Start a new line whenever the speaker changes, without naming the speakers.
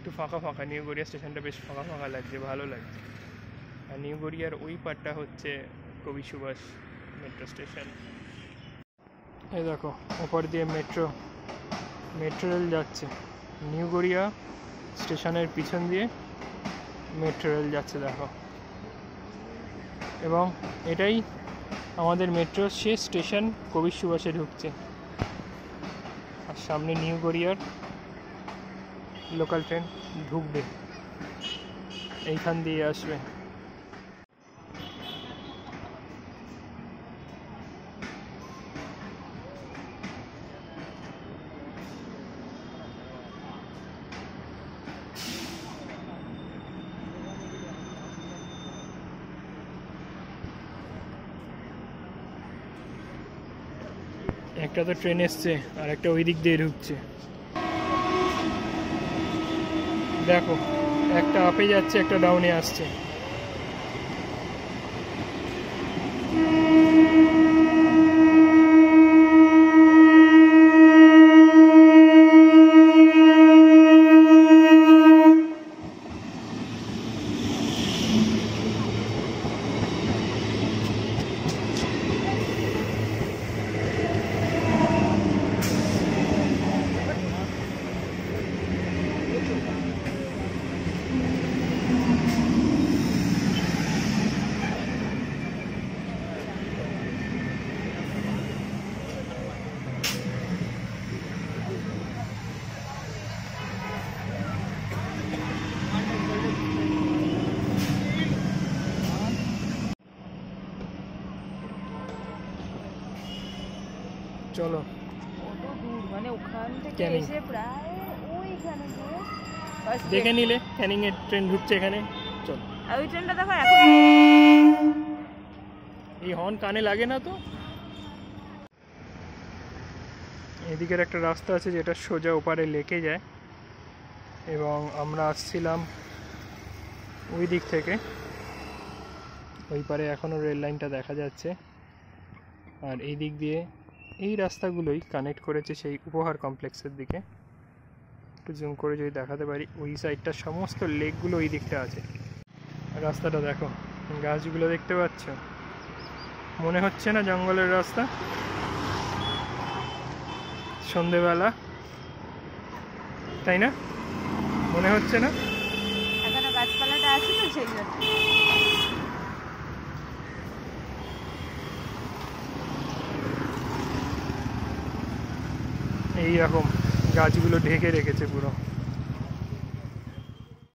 একটু ফাঁকা ফাঁকা, নিউ গড়িয়া স্টেশনটা বেশ ফাঁকা ফাঁকা লাগছে, ভালো লাগছে। আর নিউ গড়িয়ার ওই পার্টটা হচ্ছে কবি সুভাষ মেট্রো স্টেশন। এই দেখো ওপর দিয়ে মেট্রো রেল যাচ্ছে, নিউ গড়িয়া স্টেশনের পিছন দিয়ে মেট্রো রেল যাচ্ছে দেখো। এবং এটাই আমাদের মেট্রোর শেষ স্টেশন কবি সুভাষে ঢুকছে। আর সামনে নিউ গড়িয়ার লোকাল ট্রেন ঢুকবে, এইখান দিয়ে আসবে। একটা তো ট্রেন এসছে আর একটা ওই দিক দিয়ে ঢুকছে। দেখো একটা আপে যাচ্ছে, একটা ডাউনে আসছে। চলো
মানে ওখান থেকে
ক্যানিং
এসে প্রায় ওইখানে গিয়ে
দেখে নিলে ক্যানিং এর ট্রেন ঢুকছে এখানে। চল,
আর ওই ট্রেনটা দেখো এখন
এই হর্ন কানে লাগে না তো। এদিকের একটা রাস্তা আছে যেটা সোজা ওপারে লেকে যায়, এবং আমরা আসছিলাম ওই দিক থেকে। ওই পারে এখনও রেল লাইনটা দেখা যাচ্ছে। আর এই দিক দিয়ে এই রাস্তাগুলোই কানেক্ট করেছে সেই উপহার কমপ্লেক্সের দিকে। একটু জুম করে যদি দেখাতে পারি, ওই সাইডটা সমস্ত লেকগুলো ওই দিকটা আছে। রাস্তাটা দেখো, গাছগুলো দেখতে পাচ্ছ, মনে হচ্ছে না জঙ্গলের রাস্তা? সন্ধেবেলা, তাই না? মনে হচ্ছে না?
এখনো গাছপালাটা আছে তো সেই জন্য।
এইরকম গাছগুলো ঢেকে রেখেছে পুরো।